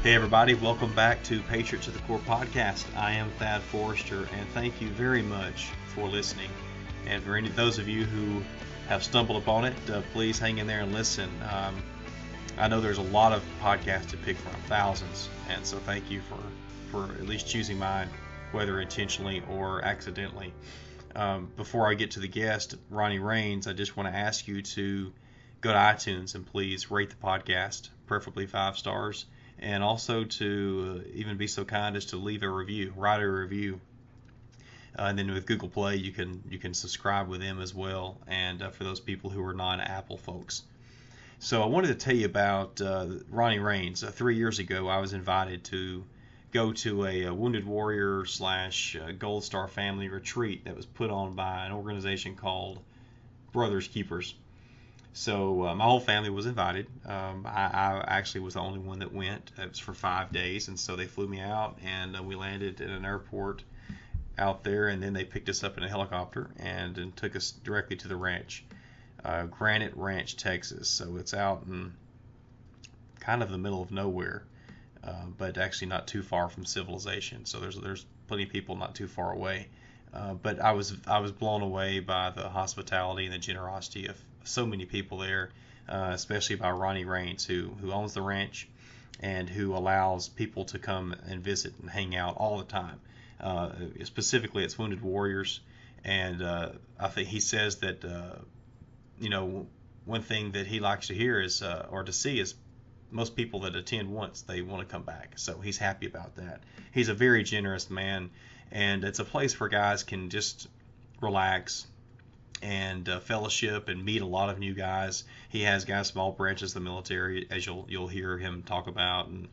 Hey everybody, welcome back to Patriot to the Core podcast. I am Thad Forrester, and thank you very much for listening. And for any of those of you who have stumbled upon it, please hang in there and listen. I know there's a lot of podcasts to pick from, thousands, and so thank you for at least choosing mine, whether intentionally or accidentally. Before I get to the guest, Ronnie Rains, I just want to ask you to go to iTunes and please rate the podcast, preferably 5 stars. And also to even be so kind as to leave a review, write a review. And then with Google Play, you can subscribe with them as well. And for those people who are non-Apple folks. So I wanted to tell you about Ronnie Rains. 3 years ago, I was invited to go to a Wounded Warrior / Gold Star Family retreat that was put on by an organization called Brothers Keepers. So my whole family was invited. I actually was the only one that went. It was for 5 days, and so they flew me out, and we landed at an airport out there, and then they picked us up in a helicopter and took us directly to the ranch, Granite Ranch, Texas. So it's out in kind of the middle of nowhere, but actually not too far from civilization. So there's plenty of people not too far away. But I was blown away by the hospitality and the generosity of so many people there, especially by Ronnie Rains, who owns the ranch and who allows people to come and visit and hang out all the time. Specifically, it's Wounded Warriors, and I think he says that one thing that he likes to hear is or to see is most people that attend once, they want to come back. So he's happy about that. He's a very generous man, and it's a place where guys can just relax and fellowship and meet a lot of new guys. He has guys from all branches of the military, as you'll hear him talk about, and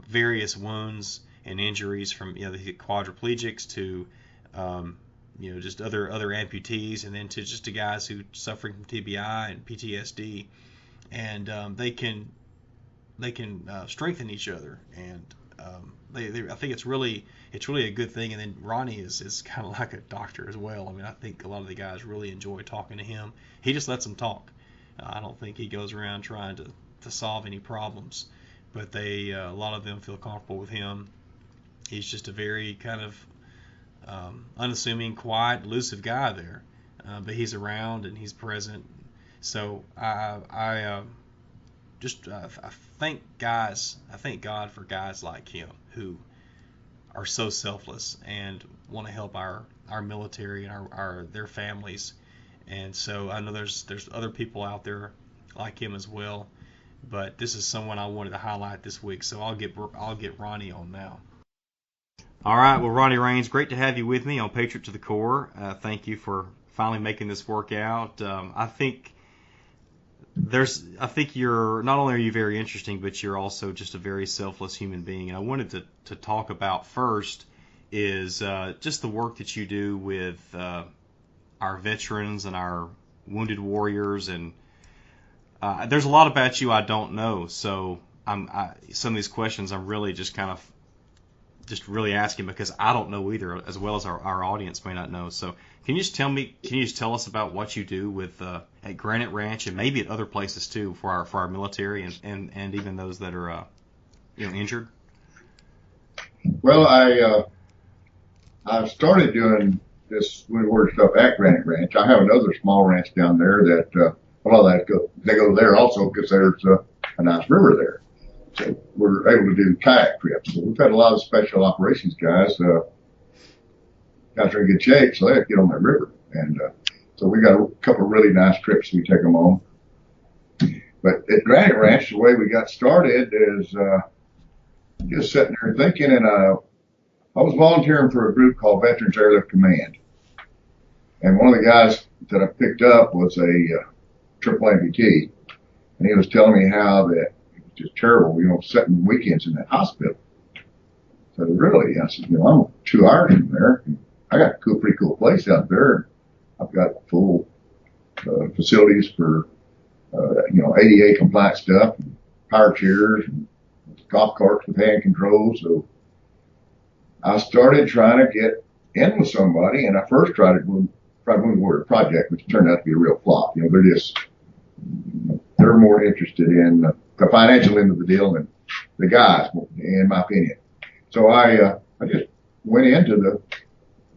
various wounds and injuries from the quadriplegics to just other amputees, and then to just to guys who suffering from TBI and PTSD, and they can strengthen each other, and I think it's really a good thing. And then Ronnie is kind of like a doctor as well. I mean, I think a lot of the guys really enjoy talking to him. He just lets them talk. I don't think he goes around trying to solve any problems, but a lot of them feel comfortable with him. He's just a very kind of unassuming, quiet, elusive guy there, but he's around and he's present. So I thank God for guys like him who are so selfless and want to help our military and their families. And so I know there's other people out there like him as well, but this is someone I wanted to highlight this week. So I'll get Ronnie on now. All right, well, Ronnie Rains, great to have you with me on Patriot to the Core. Thank you for finally making this work out. I think you're not only are you very interesting, but you're also just a very selfless human being. And I wanted to talk about first is just the work that you do with our veterans and our wounded warriors. And there's a lot about you I don't know. So some of these questions I'm really just really asking because I don't know either, as well as our audience may not know. So can you just tell us about what you do with at Granite Ranch and maybe at other places too for our military and even those that are injured? Well, I started doing this wounded warrior stuff at Granite Ranch. I have another small ranch down there that a lot of that they go there also because there's a nice river there. So we're able to do kayak trips. So we've had a lot of special operations guys are in good shape, so they have to get on that river. And so we got a couple of really nice trips we take them on. But at Granite Ranch, the way we got started is just sitting there thinking, and I was volunteering for a group called Veterans Airlift Command. And one of the guys that I picked up was a triple amputee, and he was telling me how that just terrible, sitting weekends in that hospital. So really, I said, I'm 2 hours from there. I got a pretty cool place out there. I've got full facilities for, ADA compliant stuff, and power chairs, and golf carts with hand controls. So I started trying to get in with somebody, and I first tried it with Wounded Warrior Project, which turned out to be a real flop. They're more interested in the financial end of the deal than the guys, in my opinion. So I just went into the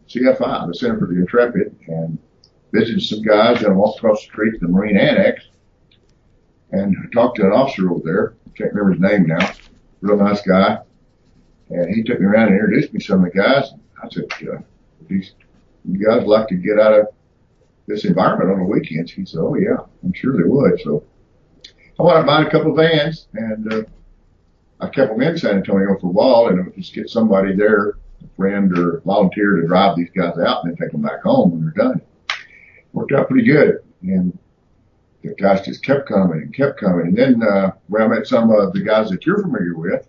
CFI, the Center for the Intrepid, and visited some guys, and walked across the street to the Marine Annex and talked to an officer over there. I can't remember his name now. Real nice guy. And he took me around and introduced me to some of the guys. I said, you guys like to get out of this environment on the weekends? He said, oh, yeah, I'm sure they would. So I wanted to buy a couple of vans, and I kept them in San Antonio for a while, and it would just get somebody there, a friend or volunteer, to drive these guys out and then take them back home when they're done. Worked out pretty good. And the guys just kept coming and kept coming. And then when I met some of the guys that you're familiar with,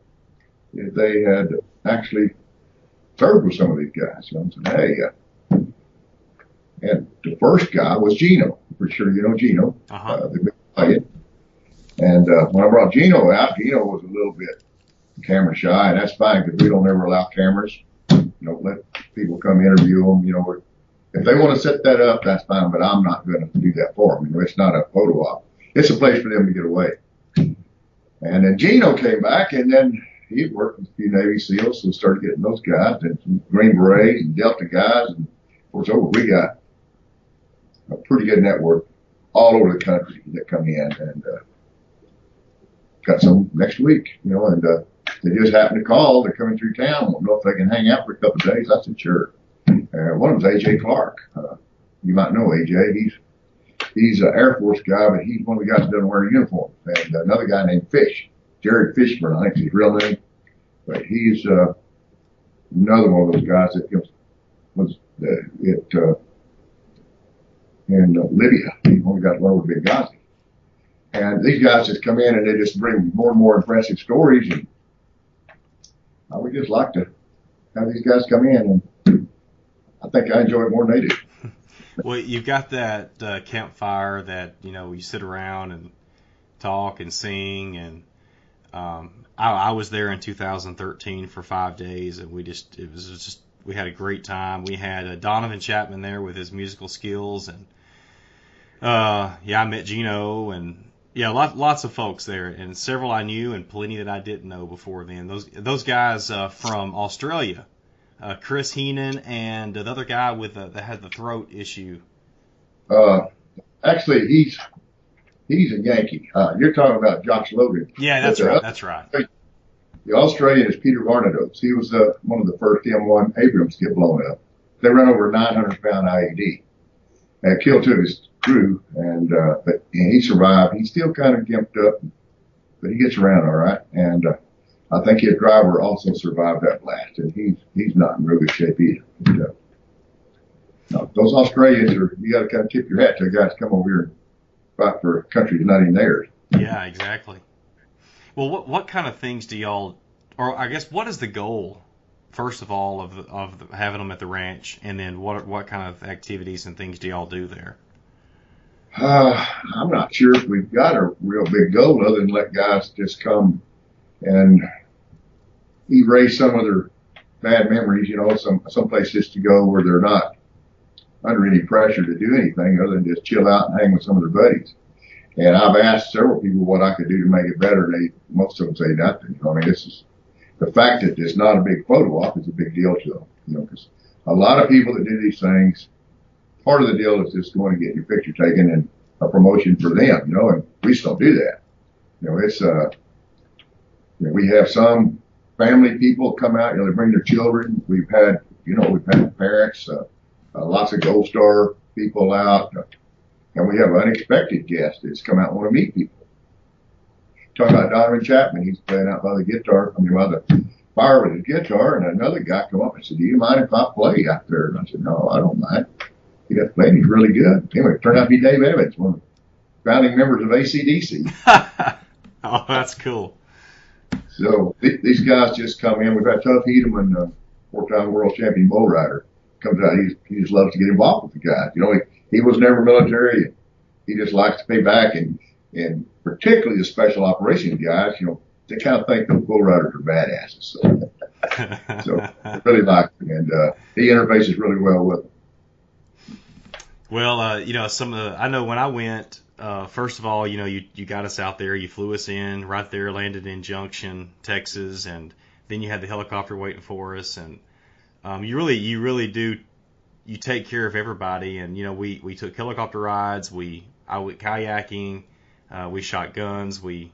they had actually served with some of these guys. So I said, hey, and the first guy was Gino. I'm pretty sure you know Gino, the big pilot. And when I brought Gino out, Gino was a little bit camera shy, and that's fine because we don't ever allow cameras. You know, let people come interview them. You know, if they want to set that up, that's fine, but I'm not going to do that for them. You know, it's not a photo op. It's a place for them to get away. And then Gino came back, and then he worked with a few Navy SEALs, so we started getting those guys, and some Green Berets and Delta guys. And of course, we got a pretty good network all over the country that come in, and got some next week, you know, and they just happened to call. They're coming through town. Want to know if they can hang out for a couple of days? I said, sure. One of them's A.J. Clark. You might know A.J. He's an Air Force guy, but he's one of the guys that doesn't wear a uniform. And another guy named Fish, Jared Fishburne, I think is his real name. But he's another one of those guys that was in Libya. He only got one with Benghazi. And these guys just come in and they just bring more and more impressive stories. And I would just like to have these guys come in, and I think I enjoy it more than they do. Well, you've got that campfire that, you know, you sit around and talk and sing. And I was there in 2013 for 5 days, and we had a great time. We had Donovan Chapman there with his musical skills, and I met Gino, and lots of folks there, and several I knew and plenty that I didn't know before then. Those guys from Australia, Chris Heenan, and the other guy with that had the throat issue. Actually, he's a Yankee. You're talking about Josh Logan. Yeah, that's right. That's right. The Australian is Peter Varnados. He was one of the first M1 Abrams to get blown up. They ran over a 900-pound IED and killed two of his crew, but he survived. He's still kind of gimped up, but he gets around all right. And I think his driver also survived that blast, and he's not in real good shape either. But, no, those Australians you got to kind of tip your hat to guys come over here and fight for a country that's not even theirs. Yeah, exactly. Well, what kind of things do y'all, or I guess what is the goal, first of all, of having them at the ranch, and then what kind of activities and things do y'all do there? I'm not sure if we've got a real big goal other than let guys just come and erase some of their bad memories, you know, some places to go where they're not under any pressure to do anything other than just chill out and hang with some of their buddies. And I've asked several people what I could do to make it better. Most of them say nothing. I mean, this is the fact that it's not a big photo op is a big deal to them, you know, because a lot of people that do these things, part of the deal is just going to get your picture taken and a promotion for them, you know, and we just don't do that. You know, it's, we have some family people come out, you know, they bring their children. We've had parents, lots of Gold Star people out. And we have unexpected guests that's come out and want to meet people. Talking about Donovan Chapman, he's playing out by the fire with his guitar, and another guy come up and said, do you mind if I play out there? And I said, no, I don't mind. He got playing, he's really good. Anyway, it turned out to be Dave Evans, one of the founding members of AC/DC. Oh, that's cool. So these guys just come in. We've had Tuff Hedeman, four-time world champion bull rider, comes out. He just loves to get involved with the guys. You know, he was never military. He just likes to pay back, and particularly the special operations guys, you know, they kind of think those bull riders are badasses. So I really like him, and he interfaces really well with them. Well, you know, I know when I went first of all, you got us out there. You flew us in right there, landed in Junction, Texas, and then you had the helicopter waiting for us. And you really do. You take care of everybody. And we took helicopter rides. I went kayaking. We shot guns. We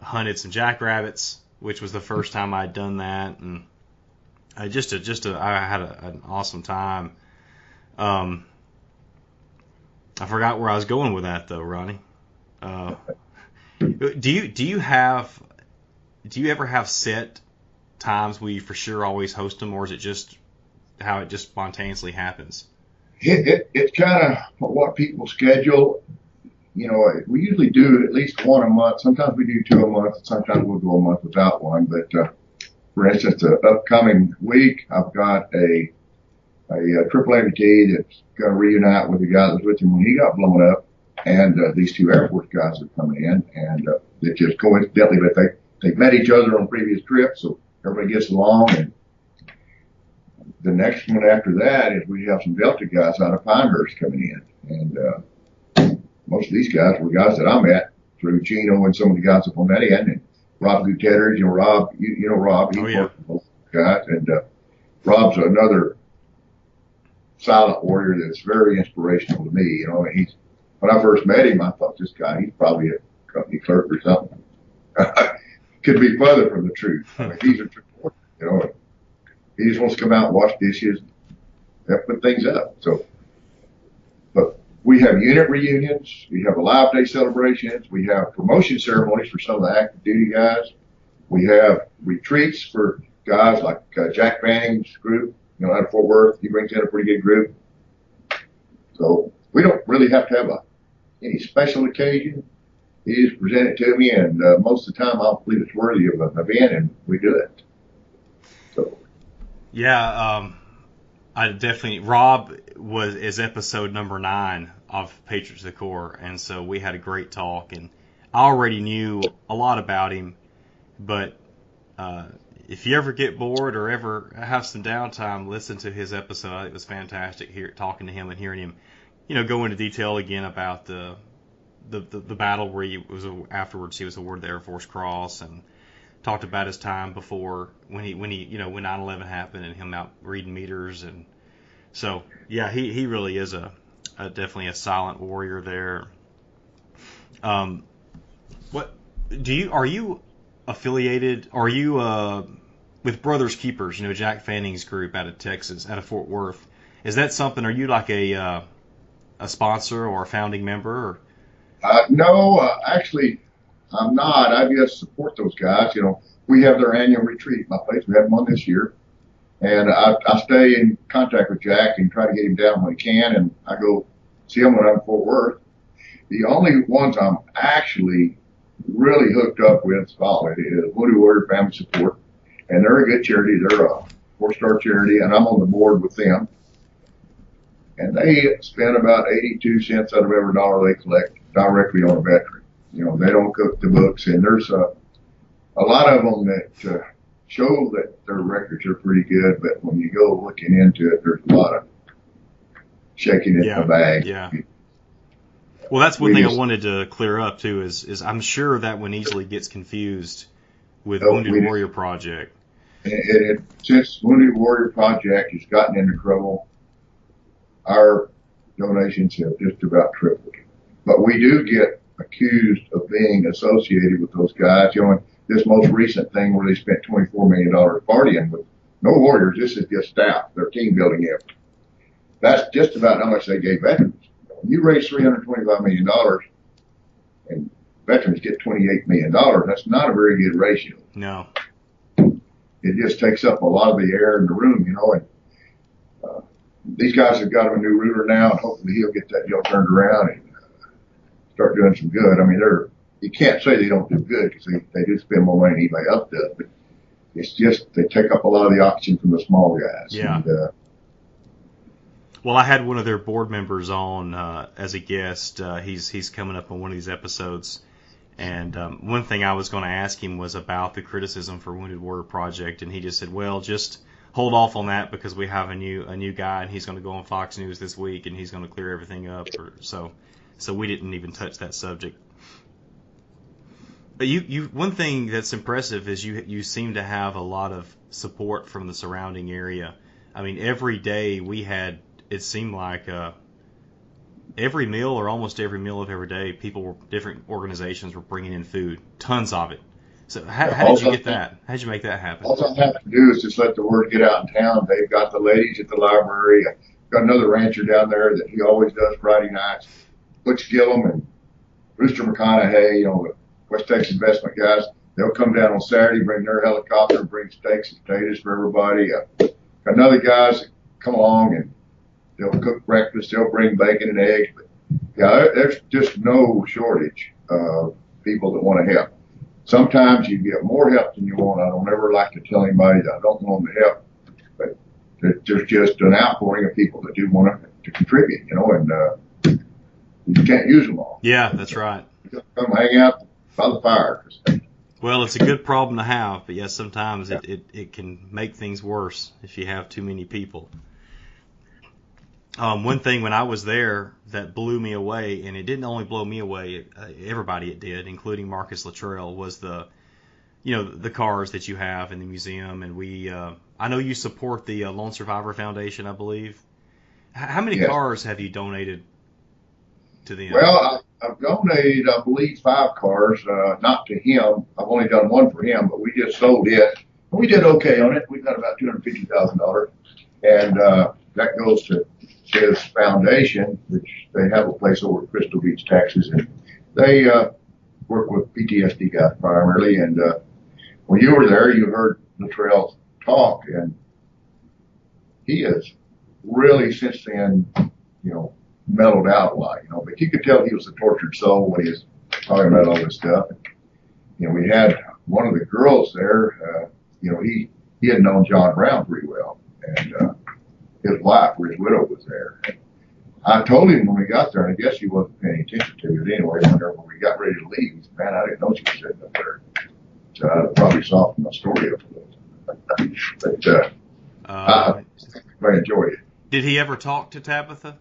hunted some jackrabbits, which was the first time I'd done that, and I had an awesome time. I forgot where I was going with that though, Ronnie. Do you ever have set times where you for sure always host them, or is it just how it just spontaneously happens? It's kind of what people schedule. We usually do at least one a month. Sometimes we do two a month. Sometimes we'll go a month without one. But for instance, the upcoming week, I've got a triple amputee that's going to reunite with the guy that was with him when he got blown up, and these two Air Force guys are coming in, and they just coincidentally, but they've met each other on previous trips, so everybody gets along. And the next one after that is we have some Delta guys out of Pinehurst coming in, and most of these guys were guys that I met through Gino and some of the guys up on that end, and Rob Gutierrez, Rob, Rob, he worked with both guys, and Rob's another silent warrior that's very inspirational to me. When I first met him, I thought this guy, he's probably a company clerk or something. Could be further from the truth. He's a true warrior, he just wants to come out and wash dishes and put things up. So, but we have unit reunions, we have Alive Day celebrations, we have promotion ceremonies for some of the active duty guys. We have retreats for guys like Jack Banning's group, out of Fort Worth. He brings in a pretty good group. So we don't really have to have any special occasion. He just present it to me, and most of the time I'll believe it's worthy of an event, and we do it. So. Yeah, I definitely. Rob is episode number 9 of Patriot to the Core, and so we had a great talk, and I already knew a lot about him, but if you ever get bored or ever have some downtime, listen to his episode. It was fantastic talking to him and hearing him, go into detail again about the battle where afterwards he was awarded the Air Force Cross, and talked about his time before when 9/11 happened and him out reading meters. And so yeah, he really is definitely a silent warrior there. Are you affiliated? Are you with Brothers Keepers? Jack Fanning's group out of Texas, out of Fort Worth. Is that something? Are you like a sponsor or a founding member? No, actually, I'm not. I just support those guys. We have their annual retreat at my place. We had one this year, and I stay in contact with Jack and try to get him down when he can, and I go see him when I'm in Fort Worth. The only ones I'm actually really hooked up with solid is Wounded Warrior Family Support, and they're a good charity. They're a 4-star charity, and I'm on the board with them. And they spend about 82 cents out of every dollar they collect directly on a veteran. They don't cook the books, and there's a lot of them that show that their records are pretty good, but when you go looking into it, there's a lot of shaking in the bag. Yeah. Well, that's one thing I wanted to clear up too. Is I'm sure that one easily gets confused with Wounded Warrior Project. And since Wounded Warrior Project has gotten into trouble, our donations have just about tripled. But we do get accused of being associated with those guys. This most recent thing where they spent $24 million partying with no warriors. This is just staff, their team building effort. That's just about how much they gave veterans. You raise $325 million and veterans get $28 million. That's not a very good ratio. No. It just takes up a lot of the air in the room, and these guys have got him a new ruler now, and hopefully he'll get that deal turned around and start doing some good. I mean, you can't say they don't do good because they do spend more money than anybody else does, but it's just they take up a lot of the oxygen from the small guys. Yeah. And, well, I had one of their board members on as a guest. He's coming up on one of these episodes, and one thing I was going to ask him was about the criticism for Wounded Warrior Project, and he just said, well, just hold off on that because we have a new guy, and he's going to go on Fox News this week, and he's going to clear everything up. So we didn't even touch that subject. But you one thing that's impressive is you seem to have a lot of support from the surrounding area. I mean, every day we had, it seemed like every meal or almost every meal of every day, different organizations were bringing in food, tons of it. So how did you get that? How did you make that happen? All I have to do is just let the word get out in town. They've got the ladies at the library. I've got another rancher down there that he always does Friday nights. Butch Gilman and Rooster McConaughey, the West Texas investment guys. They'll come down on Saturday, bring their helicopter, and bring steaks and potatoes for everybody. Got another guys that come along and they'll cook breakfast. They'll bring bacon and eggs. But yeah, there's just no shortage of people that want to help. Sometimes you get more help than you want. I don't ever like to tell anybody that I don't want them to help, but there's just an outpouring of people that do want to contribute, and you can't use them all. Yeah, that's right. Just come hang out by the fire. Well, it's a good problem to have, but yes, sometimes it can make things worse if you have too many people. One thing when I was there that blew me away, and it didn't only blow me away, everybody it did, including Marcus Luttrell, was the cars that you have in the museum. And I know you support the Lone Survivor Foundation, I believe. How many cars have you donated to them? Well, I've donated, I believe, 5 cars, not to him. I've only done one for him, but we just sold it. And we did okay on it. We got about $250,000. And that goes to his foundation, which they have a place over at Crystal Beach, Texas, and they work with PTSD guys primarily. And when you were there, you heard Luttrell talk, and he has really since then, mellowed out a lot, but you could tell he was a tortured soul when he was talking about all this stuff. And, we had one of the girls there, he had known John Brown pretty well, and his wife or his widow was there. And I told him when we got there, and I guess he wasn't paying attention to it anyway, when we got ready to leave, he said, "Man, I didn't know she was sitting up there." So I probably softened my story up a little. But I enjoyed it. Did he ever talk to Tabitha?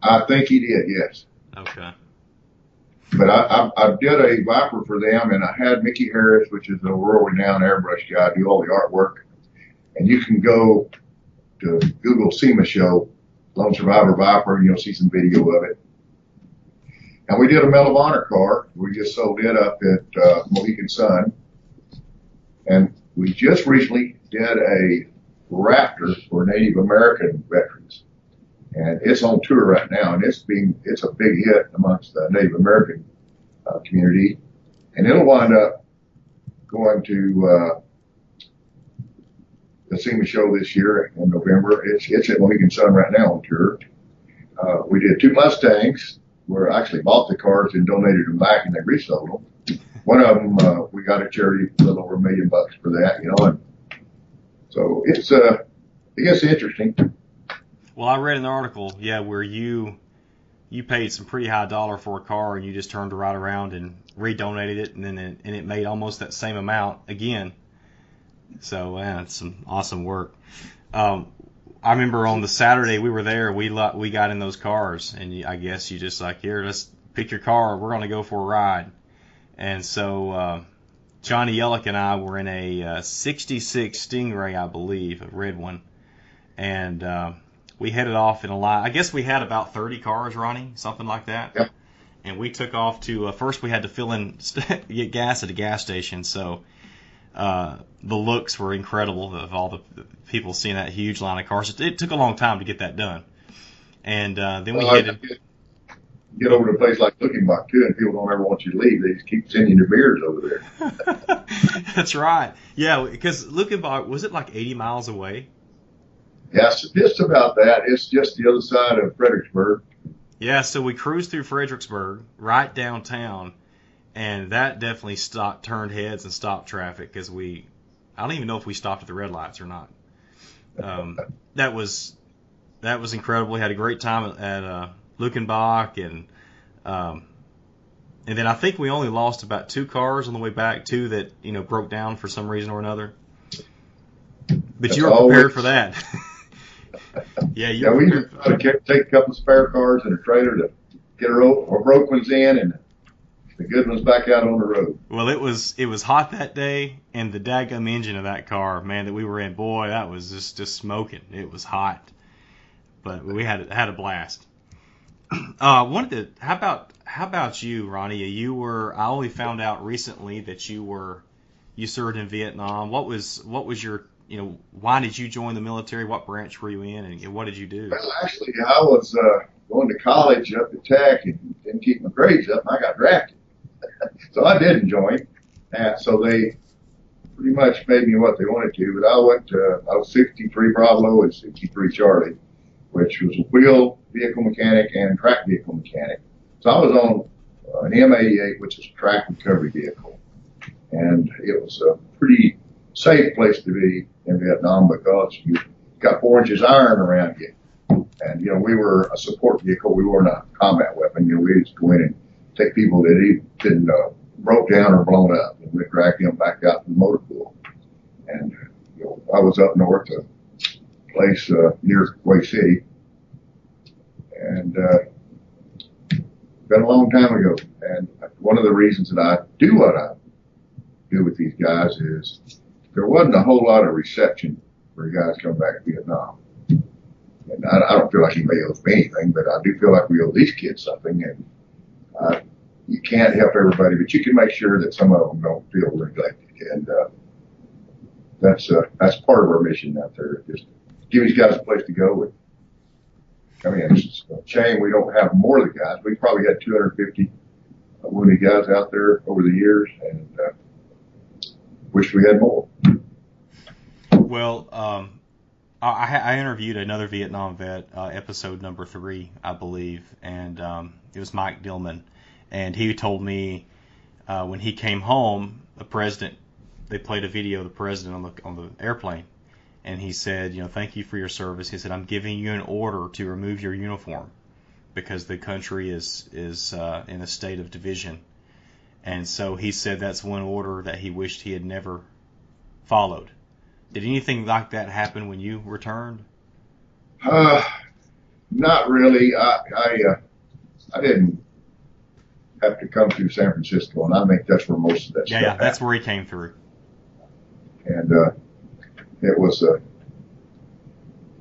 I think he did, yes. Okay. But I did a Viper for them, and I had Mickey Harris, which is a world-renowned airbrush guy, do all the artwork. And you can go to Google SEMA show, Lone Survivor Viper, and you'll see some video of it. And we did a Medal of Honor car. We just sold it up at Mohegan Sun. And we just recently did a Raptor for Native American veterans. And it's on tour right now, and it's a big hit amongst the Native American community. And it'll wind up going to the SEMA show this year in November. It's at Mohegan Sun right now on tour. We did 2 Mustangs, where I actually bought the cars and donated them back, and they resold them. One of them, we got a charity a little over $1 million for that, and so it's interesting. Well, I read an article, where you paid some pretty high dollar for a car, and you just turned right around and redonated it, and then it made almost that same amount again. So it's some awesome work. I remember on the Saturday we were there, we got in those cars, and I guess you just like, here, let's pick your car. We're gonna go for a ride. And so Johnny Yellick and I were in a '66 Stingray, I believe, a red one, and we headed off in a line. I guess we had about 30 cars, Ronnie, something like that. Yep. And we took off to, first we had to fill in, get gas at a gas station. So the looks were incredible of all the people seeing that huge line of cars. It took a long time to get that done. And then we headed. Get over to a place like Luckenbach, too, and people don't ever want you to leave. They just keep sending you beers over there. That's right. Yeah, because Luckenbach, was it like 80 miles away? Yes, just about that. It's just the other side of Fredericksburg. Yeah, so we cruised through Fredericksburg, right downtown, and that definitely turned heads and stopped traffic because I don't even know if we stopped at the red lights or not. That was incredible. We had a great time at Luckenbach, and then I think we only lost about 2 cars on the way back, 2 that broke down for some reason or another. But you were prepared for that. Yeah, we even tried to take a couple of spare cars and a trailer to get our broke ones in and the good ones back out on the road. Well, it was hot that day, and the daggum engine of that car, man, that we were in, boy, that was just smoking. It was hot, but we had a blast. How about you, Ronnie? I only found out recently that you served in Vietnam. What was your, why did you join the military? What branch were you in, and what did you do? Well, actually, I was going to college up at Tech and didn't keep my grades up, and I got drafted. So I didn't join. And so they pretty much made me what they wanted to. But I was 63 Bravo and 63 Charlie, which was a wheel vehicle mechanic and track vehicle mechanic. So I was on an M88, which is a track recovery vehicle. And it was a pretty safe place to be in Vietnam because you got 4 inches iron around you. And, we were a support vehicle. We weren't a combat weapon. We just go in and take people that didn't broke down or blown up, and we'd drag them back out to the motor pool. And I was up north, a place near Way City, and been a long time ago. And one of the reasons that I do what I do with these guys is there wasn't a whole lot of reception for guys coming back to Vietnam. And I don't feel like anybody owes me anything, but I do feel like we owe these kids something. And you can't help everybody, but you can make sure that some of them don't feel neglected. And that's part of our mission out there. Just give these guys a place to go. It's a shame we don't have more of the guys. We probably had 250 wounded guys out there over the years, and wish we had more. Well, I interviewed another Vietnam vet, episode number 3, I believe, and it was Mike Gilman. And he told me when he came home, they played a video of the president on the airplane. And he said, thank you for your service. He said, I'm giving you an order to remove your uniform because the country is in a state of division. And so he said that's one order that he wished he had never followed. Did anything like that happen when you returned? Not really. I didn't have to come through San Francisco, and I think that's where most of that stuff happened. That's where he came through. And it was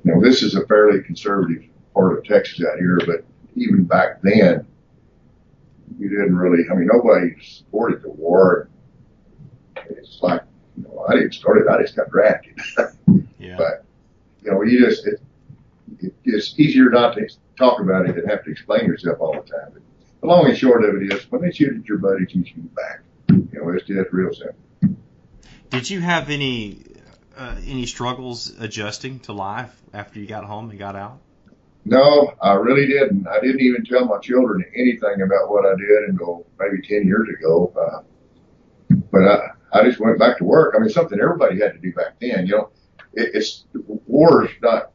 this is a fairly conservative part of Texas out here, but even back then, you didn't really, nobody supported the war. It's like, I didn't start it, I just got drafted. Yeah. But, it's easier not to talk about it than have to explain yourself all the time. But the long and short of it is, when they shoot at your buddies, you shoot back. It's just real simple. Did you have any struggles adjusting to life after you got home and got out? No, I really didn't. I didn't even tell my children anything about what I did until maybe 10 years ago. But I just went back to work. Something everybody had to do back then. War is not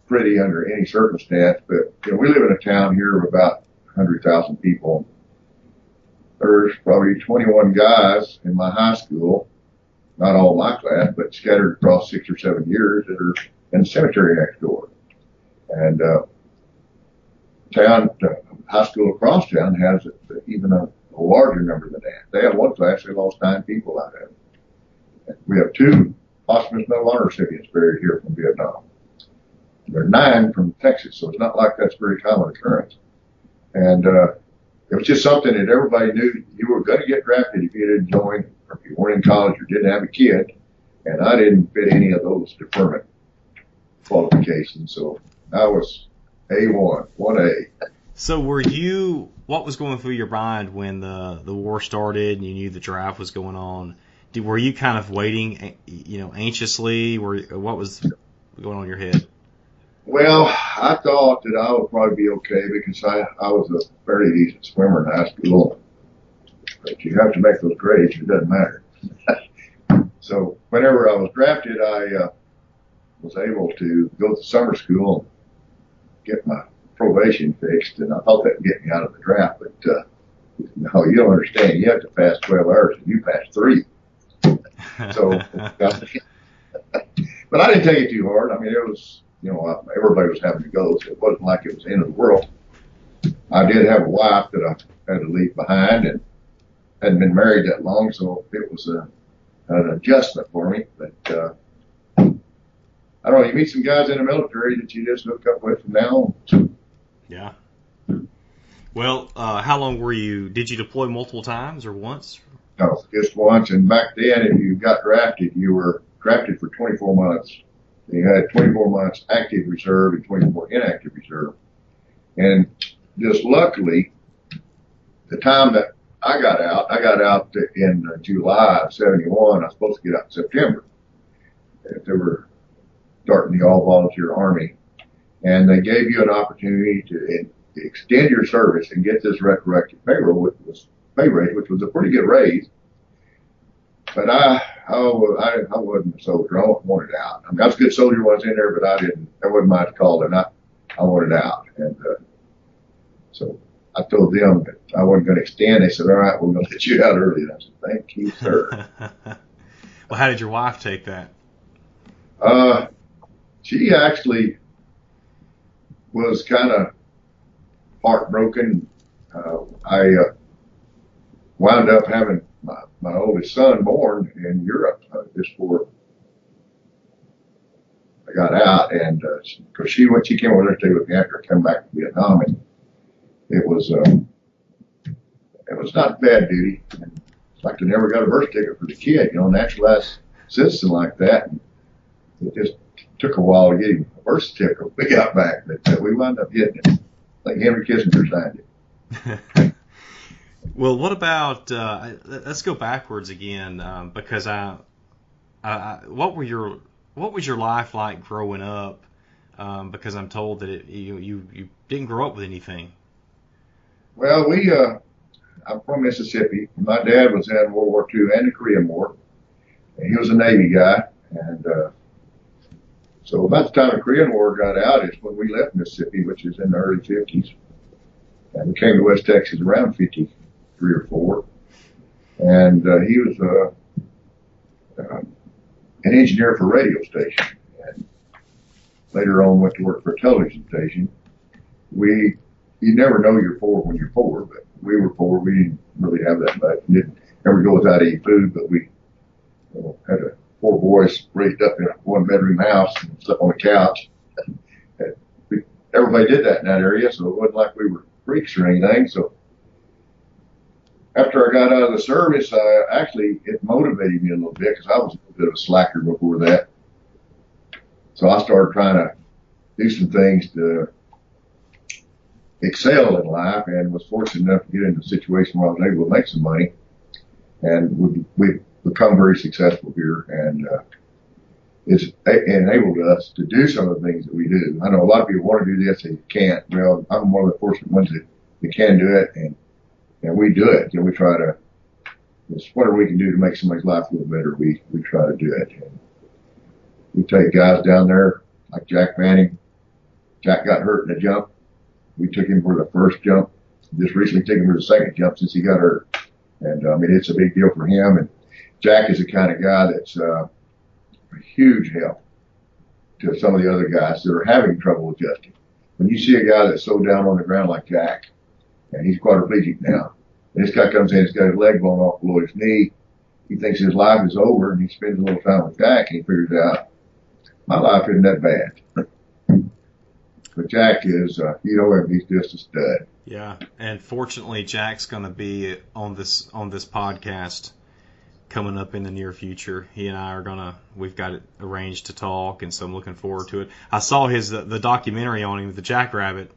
pretty under any circumstance, but we live in a town here of about 100,000 people. There's probably 21 guys in my high school, not all my class, but scattered across 6 or 7 years that are in the cemetery next door. And high school across town has even a larger number than that. They have one class, they lost 9 people out of it. We have 2 Hospice Medal Honor recipients buried here from Vietnam. There are 9 from Texas, so it's not like that's a very common occurrence. And it was just something that everybody knew you were going to get drafted if you didn't join, or if you weren't in college or didn't have a kid. And I didn't fit any of those deferment qualifications, so I was A1, 1A. So what was going through your mind when the war started and you knew the draft was going on? Were you kind of waiting, anxiously? What was going on in your head? Well, I thought that I would probably be okay because I was a fairly decent swimmer in high school. But you have to make those grades, it doesn't matter. So whenever I was drafted, I was able to go to summer school and get my probation fixed, and I thought that would get me out of the draft. But no, you don't understand. You have to pass 12 hours, and you passed 3. So But I didn't take it too hard. I mean, it was, everybody was having to go, so it wasn't like it was the end of the world. I did have a wife that I had to leave behind, and hadn't been married that long, so it was an adjustment for me. But I don't know, you meet some guys in the military that you just hook up with from now on. Yeah. Well, how long did you deploy multiple times or once? No, just once. And back then, if you got drafted, you were drafted for 24 months. You had 24 months active reserve and 24 inactive reserve. And just luckily, the time that I got out in July of 71. I was supposed to get out in September. They were starting the all-volunteer Army. And they gave you an opportunity to extend your service and get this retroactive pay raise, which was a pretty good raise. But I wasn't a soldier. I wanted out. I mean, I was a good soldier when I was in there, but that wasn't my call, and I wanted out. And so I told them that I wasn't going to extend. They said, all right, we're going to let you out early. And I said, thank you, sir. Well, how did your wife take that? She actually was kind of heartbroken. I wound up having my oldest son born in Europe just before I got out, and because she came over there to stay with me after I came back from Vietnam, and it was not bad duty. And it's like they never got a birth certificate for the kid, naturalized citizen like that. And it just took a while to get him a birth certificate. We got back, but we wound up getting it. Like Henry Kissinger signed it. Well, what about? Let's go backwards again, because what was your life like growing up? Because I'm told that you didn't grow up with anything. Well, I'm from Mississippi. My dad was in World War II and the Korean War, and he was a Navy guy. And so about the time the Korean War got out is when we left Mississippi, which is in the early 50s. And we came to West Texas around 53 or 4. And he was an engineer for a radio station. And later on went to work for a television station. You never know you're poor when you're poor, but we were poor. We didn't really have that much. We didn't ever go without any food, but we had 4 boys raised up in a 1-bedroom house and slept on a couch. Everybody did that in that area, so it wasn't like we were freaks or anything. So after I got out of the service, it motivated me a little bit because I was a bit of a slacker before that. So I started trying to do some things to excel in life, and was fortunate enough to get into a situation where I was able to make some money, and we've become very successful here, and it's enabled us to do some of the things that we do. I know a lot of people want to do this and can't. Well, I'm one of the fortunate ones that can do it, and we do it. We try to, whatever we can do to make somebody's life a little better, we try to do it. And we take guys down there like Jack Manning. Jack got hurt in a jump. We took him for the first jump. Just recently took him for the second jump since he got hurt. And I mean, it's a big deal for him. And Jack is the kind of guy that's a huge help to some of the other guys that are having trouble adjusting. When you see a guy that's so down on the ground like Jack, and he's quadriplegic now, and this guy comes in, he's got his leg blown off below his knee, he thinks his life is over, and he spends a little time with Jack, and he figures out, my life isn't that bad. But Jack is, he's just a stud. Yeah, and fortunately, Jack's going to be on this podcast coming up in the near future. He and I we've got it arranged to talk, and so I'm looking forward to it. I saw the documentary on him, the Jackrabbit,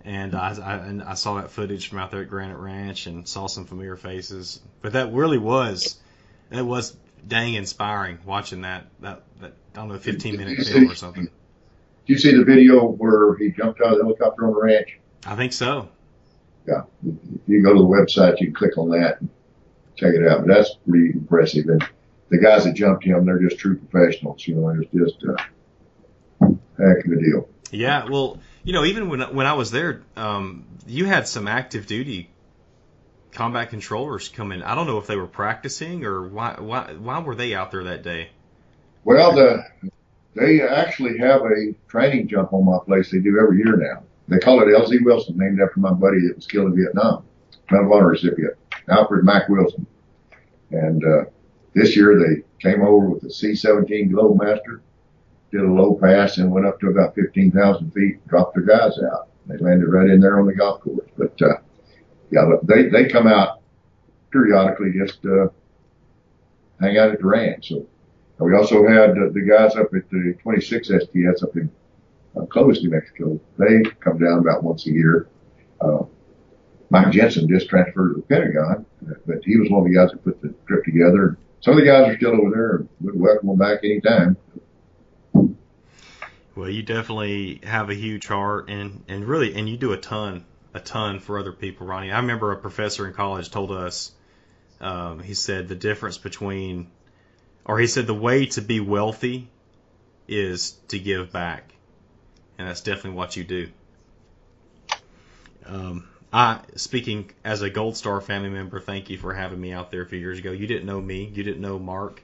and I saw that footage from out there at Granite Ranch and saw some familiar faces. But that really was dang inspiring watching that I don't know, 15-minute film or something. Did you see the video where he jumped out of the helicopter on the ranch? I think so. Yeah. If you go to the website, you can click on that and check it out. But that's pretty impressive. And the guys that jumped him, they're just true professionals. It's just a heck of a deal. Yeah. Well, even when I was there, you had some active duty combat controllers come in. I don't know if they were practicing or why were they out there that day? Well, They actually have a training jump on my place they do every year now. They call it L.Z. Wilson, named after my buddy that was killed in Vietnam, Medal of Honor recipient, Alfred Mack Wilson. And this year they came over with the C-17 Globemaster, did a low pass, and went up to about 15,000 feet, dropped their guys out. They landed right in there on the golf course. But yeah, they come out periodically just hang out at the ranch. So we also had the guys up at the 26 STS up in Clovis, New Mexico. They come down about once a year. Mike Jensen just transferred to the Pentagon, but he was one of the guys that put the trip together. Some of the guys are still over there. We'd welcome them back anytime. Well, you definitely have a huge heart, and you do a ton for other people, Ronnie. I remember a professor in college told us, he said the difference between, or he said the way to be wealthy is to give back, and that's definitely what you do. Speaking as a Gold Star family member, thank you for having me out there a few years ago. You didn't know me, you didn't know Mark,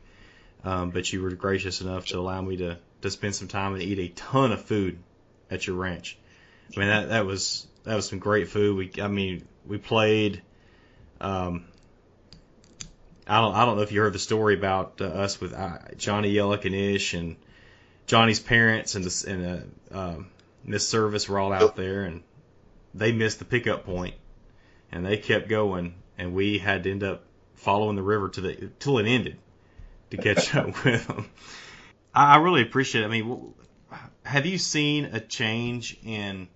but you were gracious enough to allow me to spend some time and eat a ton of food at your ranch. I mean, that was some great food. We played. I don't know if you heard the story about us with Johnny Yellick and Ish, and Johnny's parents and Miss Service were all out there, and they missed the pickup point, and they kept going, and we had to end up following the river till it ended to catch up with them. I really appreciate it. I mean, have you seen a change in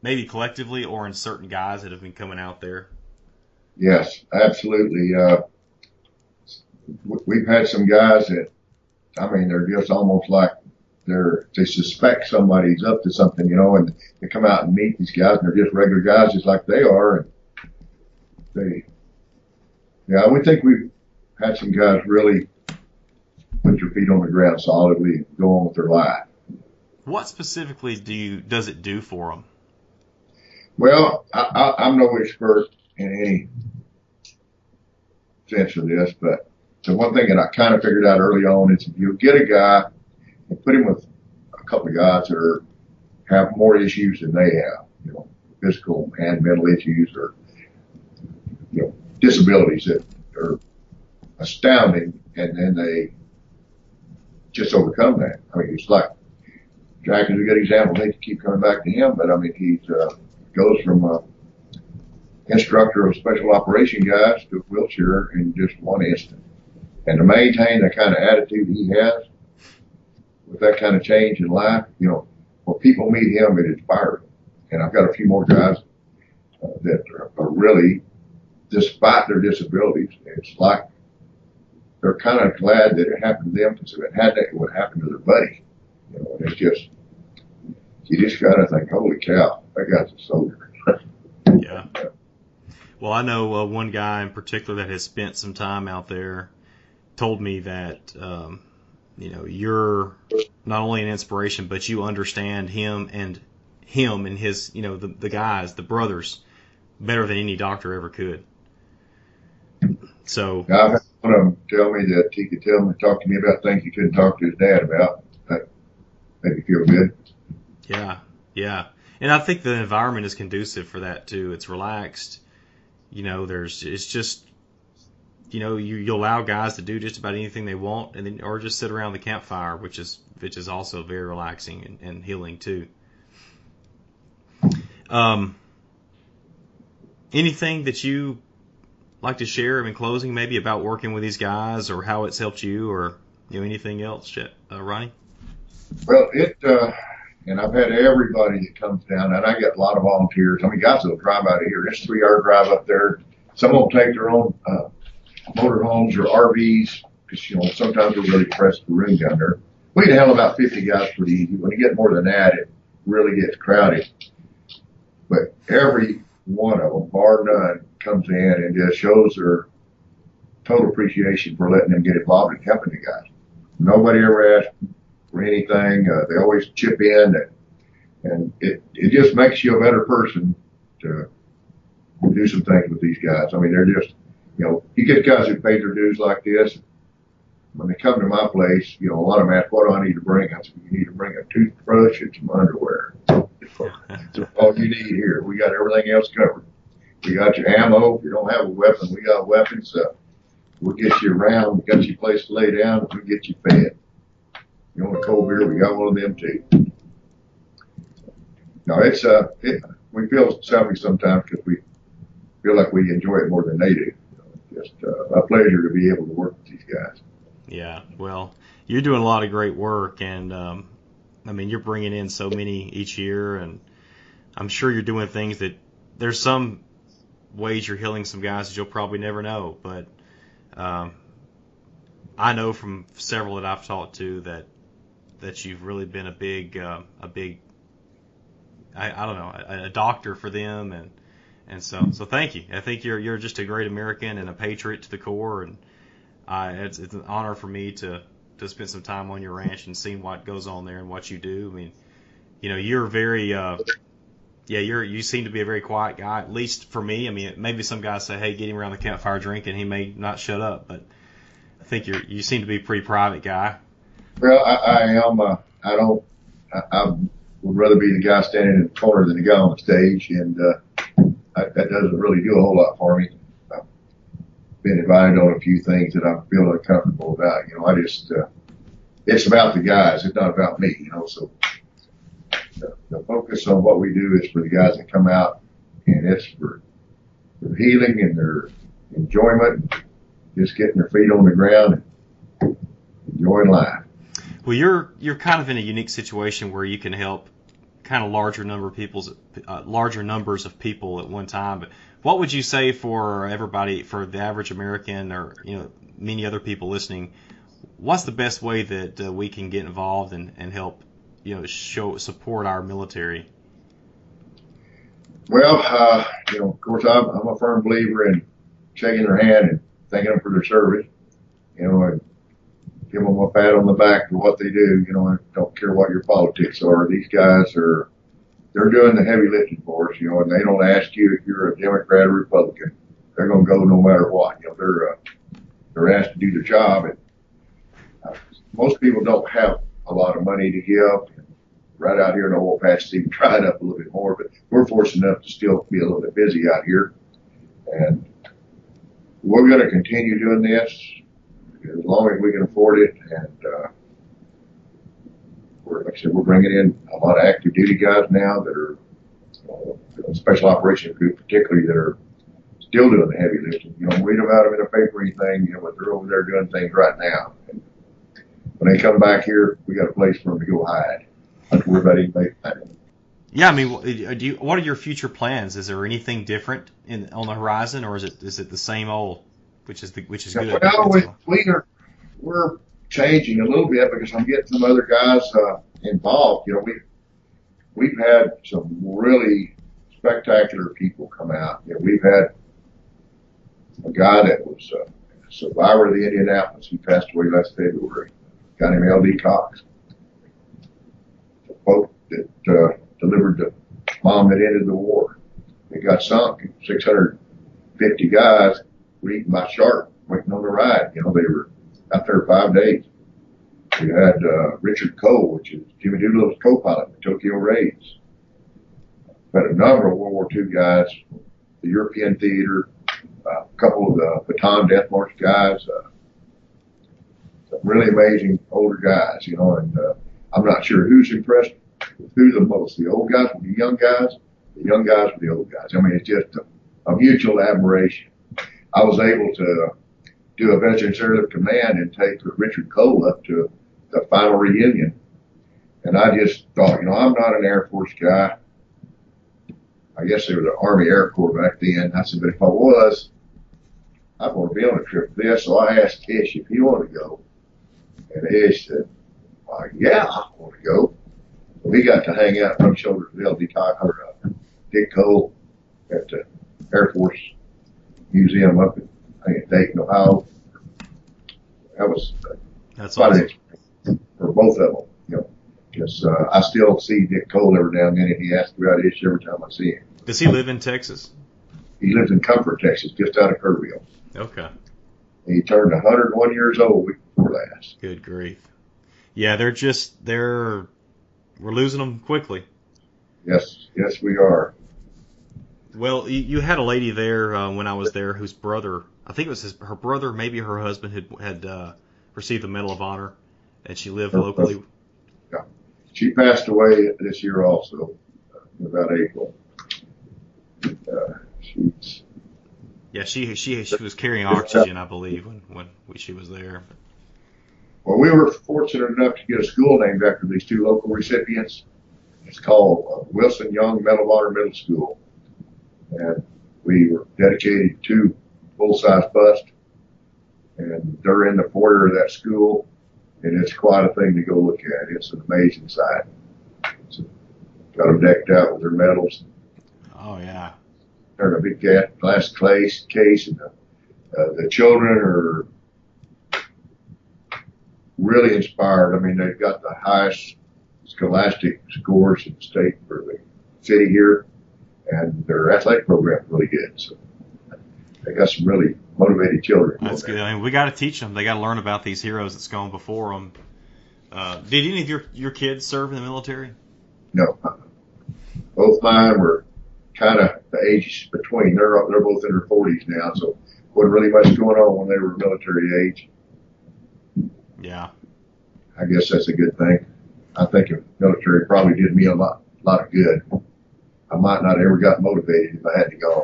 maybe collectively or in certain guys that have been coming out there? Yes, absolutely. We've had some guys that, I mean, they're just almost like they suspect somebody's up to something, and they come out and meet these guys, and they're just regular guys just like they are. And we think we've had some guys really put your feet on the ground solidly and go on with their life. What specifically does it do for them? Well, I'm no expert in any sense of this, but the one thing that I kind of figured out early on is if you get a guy and put him with a couple of guys that have more issues than they have, physical and mental issues or, disabilities that are astounding, and then they just overcome that. I mean, it's like Jack is a good example. I hate to keep coming back to him, but I mean, he goes from instructor of special operation guys to a wheelchair in just one instant. And to maintain the kind of attitude he has with that kind of change in life, when people meet him, it inspires them. And I've got a few more guys that are really, despite their disabilities, it's like they're kind of glad that it happened to them, because if it hadn't, it would happen to their buddy. And it's just, you just got to think, holy cow, that guy's a soldier. Yeah. Well, I know one guy in particular that has spent some time out there told me that, you're not only an inspiration, but you understand him and his, the guys, the brothers, better than any doctor ever could. So I've had one of them tell me that he could talk to me about things he couldn't talk to his dad about. That made me feel good. Yeah. And I think the environment is conducive for that too. It's relaxed. It's just, you allow guys to do just about anything they want, and then or just sit around the campfire, which is also very relaxing and healing too. Anything that you like to share in closing, maybe about working with these guys or how it's helped you, or anything else, Ronnie? Well, and I've had everybody that comes down, and I get a lot of volunteers. I mean, guys will drive out of here. It's a 3-hour drive up there. Some will take their own motorhomes or RVs, because sometimes we're really pressed for room down there. We can handle about 50 guys pretty easy. When you get more than that, it really gets crowded. But every one of them, bar none, comes in and just shows their total appreciation for letting them get involved in helping the guys. Nobody ever asks for anything. They always chip in, and it just makes you a better person to do some things with these guys. I mean, they're just, you get guys who pay their dues like this. when they come to my place, a lot of them ask, what do I need to bring? I said, you need to bring a toothbrush and some underwear. That's all you need here. We got everything else covered. We got your ammo. If you don't have a weapon, we got weapons. We'll get you around. We got you a place to lay down. We'll get you fed. You want a cold beer? We got one of them too. No, we feel selfish sometimes because we feel like we enjoy it more than they do. Just a pleasure to be able to work with these guys. Yeah, well, you're doing a lot of great work, and you're bringing in so many each year, and I'm sure you're doing things that there's some ways you're healing some guys that you'll probably never know, but I know from several that I've talked to that you've really been a big doctor for them, and so thank you. I think you're just a great American and a patriot to the core, and it's an honor for me to spend some time on your ranch and seeing what goes on there and what you do. I mean, you're very you seem to be a very quiet guy, at least for me. I mean, maybe some guys say, hey, get him around the campfire drinking, he may not shut up, but I think you seem to be a pretty private guy. Well, I am. I would rather be the guy standing in the corner than the guy on the stage, and that doesn't really do a whole lot for me. I've been invited on a few things that I feel uncomfortable about. I just it's about the guys. It's not about me. So the focus on what we do is for the guys that come out, and it's for their healing and their enjoyment, just getting their feet on the ground and enjoying life. Well, you're kind of in a unique situation where you can help kind of larger numbers of people at one time. But what would you say for everybody, for the average American, or many other people listening? What's the best way that we can get involved and help support our military? Well, of course, I'm a firm believer in shaking their hand and thanking them for their service. And give them a pat on the back for what they do. I don't care what your politics are. These guys they're doing the heavy lifting for us, and they don't ask you if you're a Democrat or Republican. They're going to go no matter what. They're asked to do their job. And most people don't have a lot of money to give. And right out here in the oil patch, it's even dried up a little bit more, but we're fortunate enough to still be a little bit busy out here. And we're going to continue doing this as long as we can afford it, and like I said, we're bringing in a lot of active duty guys now that are special operations group, particularly, that are still doing the heavy lifting. Read about them in a paper or anything, but they're over there doing things right now. And when they come back here, we got a place for them to go hide. Don't worry about anything. Yeah, I mean, what are your future plans? Is there anything different on the horizon, or is it the same old? Which is good. Well, we're changing a little bit because I'm getting some other guys involved. We've had some really spectacular people come out. We've had a guy that was a survivor of the Indianapolis. He passed away last February. A guy named L.D. Cox. The boat that delivered the bomb that ended the war. It got sunk. 650 guys were eaten by shark waiting on the ride. They were out there 5 days. We had Richard Cole, which is Jimmy Doolittle's co-pilot in the Tokyo raids. We had a number of World War II guys, the European theater, a couple of the Bataan Death March guys, some really amazing older guys, and I'm not sure who's impressed with who the most, the old guys with the young guys with the old guys. I mean, it's just a mutual admiration. I was able to do a Veterans Airlift Command and take Richard Cole up to the final reunion. And I just thought, I'm not an Air Force guy. I guess there was an Army Air Corps back then. I said, but if I was, I'd want to be on a trip for this. So I asked Ish if he wanted to go. And Ish said, yeah, I want to go. So we got to hang out and rub shoulders with L.D. Dick Cole at the Air Force Museum up in Dayton, Ohio. That's awesome for both of them, because I still see Dick Cole every now and then, and he asks me about Ish every time I see him. Does he live in Texas? He lives in Comfort, Texas, just out of Kerrville. Okay. He turned 101 years old for last. Good grief. Yeah, we're losing them quickly. Yes, we are. Well, you had a lady there when I was there whose brother, I think it was her brother, maybe her husband had received the Medal of Honor, and she lived locally. Yeah. She passed away this year also, about April. She was carrying oxygen, I believe, when she was there. Well, we were fortunate enough to get a school named after these two local recipients. It's called Wilson Young Medal of Honor Middle School. And we were dedicated to full-size busts. And they're in the foyer of that school. And it's quite a thing to go look at. It's an amazing sight. Got them decked out with their medals. Oh, yeah. They're in a big glass case. And the children are really inspired. I mean, they've got the highest scholastic scores in the state for the city here, and their athletic program's really good. So they got some really motivated children. That's good. I mean, we got to teach them. They got to learn about these heroes that's gone before them. Did any of your kids serve in the military? No. Both mine were kind of the ages between. They're both in their 40s now, so wasn't really much going on when they were military age. Yeah. I guess that's a good thing. I think the military probably did me a lot of good. I might not have ever got motivated if I had to go.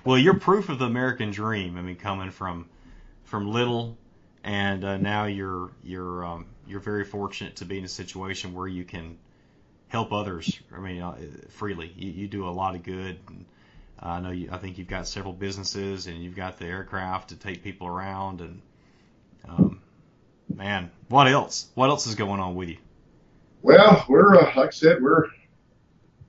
Well, you're proof of the American dream. I mean, coming from little, and now you're very fortunate to be in a situation where you can help others. I mean, freely. You do a lot of good. And, I think you've got several businesses, and you've got the aircraft to take people around, and man, what else? What else is going on with you? Well, we're like I said, we're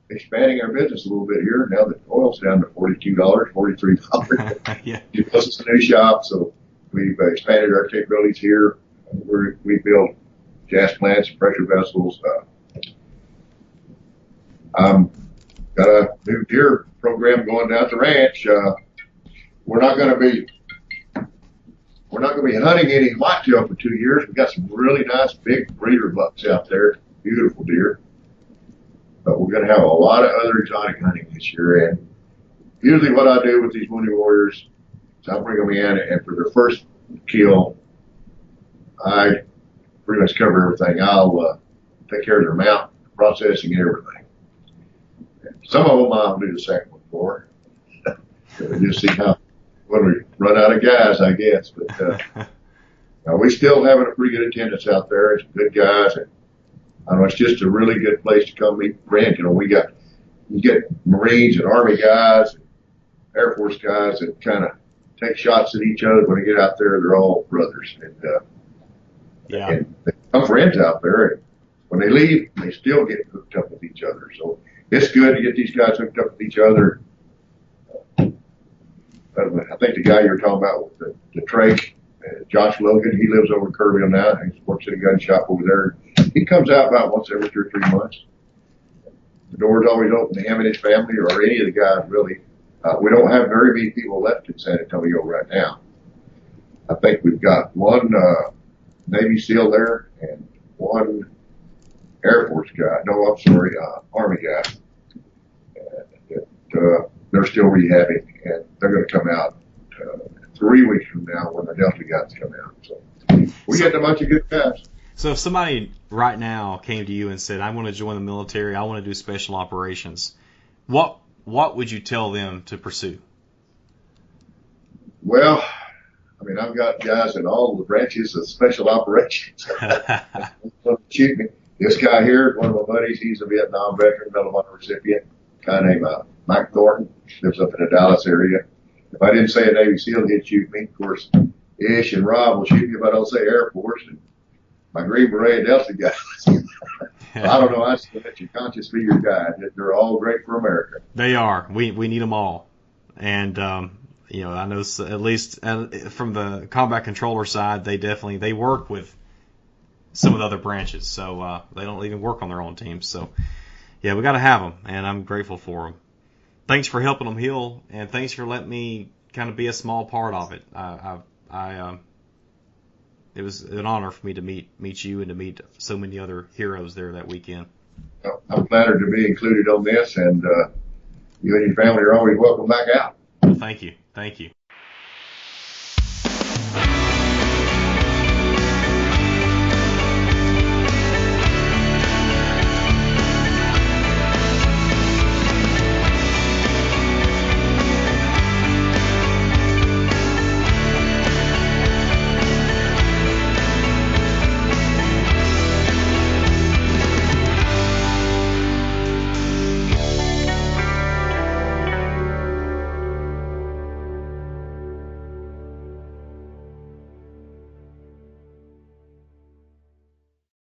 expanding our business a little bit here. Now that oil's down to $42, $43. Yeah. Give us a new shop, so we've expanded our capabilities here. We build gas plants, pressure vessels. Got a new deer program going down at the ranch. We're not going to be hunting any whitetail for 2 years. We've got some really nice big breeder bucks out there, beautiful deer. But we're going to have a lot of other exotic hunting this year. And usually what I do with these Wounded Warriors is I bring them in, and for their first kill, I pretty much cover everything. I'll take care of their mount, processing, and everything. And some of them I'll do the second one for. We just see how when we run out of guys, I guess. But we still having a pretty good attendance out there. It's good guys, and I don't know, it's just a really good place to come meet friends. You know, you get Marines and Army guys, and Air Force guys that kind of take shots at each other when they get out there. They're all brothers, and and they become friends out there. And when they leave, they still get hooked up with each other. So it's good to get these guys hooked up with each other. I think the guy you're talking about with the Drake, Josh Logan, he lives over in Kerrville now. He works at a gun shop over there. He comes out about once every 2 or 3 months. The door's always open to him and his family, or any of the guys, really. We don't have very many people left in San Antonio right now. I think we've got one Navy SEAL there and one Air Force guy. No, I'm sorry, Army guy. They're still rehabbing, and they're going to come out 3 weeks from now when the Delta guys come out. So we got a bunch of good guys. So if somebody right now came to you and said, I want to join the military, I want to do special operations, what would you tell them to pursue? Well, I mean, I've got guys in all the branches of special operations. Shoot me. This guy here is one of my buddies. He's a Vietnam veteran, Medal of Honor recipient, a guy named Mike Thornton, lives up in the Dallas area. If I didn't say a Navy SEAL, he'd shoot me. Of course, Ish and Rob will shoot me if I don't say Air Force. And my Green Beret and Delta guys. I don't know. I just let your conscience be your guide. They're all great for America. They are. We need them all. And, I know at least from the combat controller side, they work with some of the other branches. So they don't even work on their own teams. So, yeah, we got to have them. And I'm grateful for them. Thanks for helping them heal. And thanks for letting me kind of be a small part of it. it was an honor for me to meet you and to meet so many other heroes there that weekend. Well, I'm flattered to be included on this, and you and your family are always welcome back out. Thank you.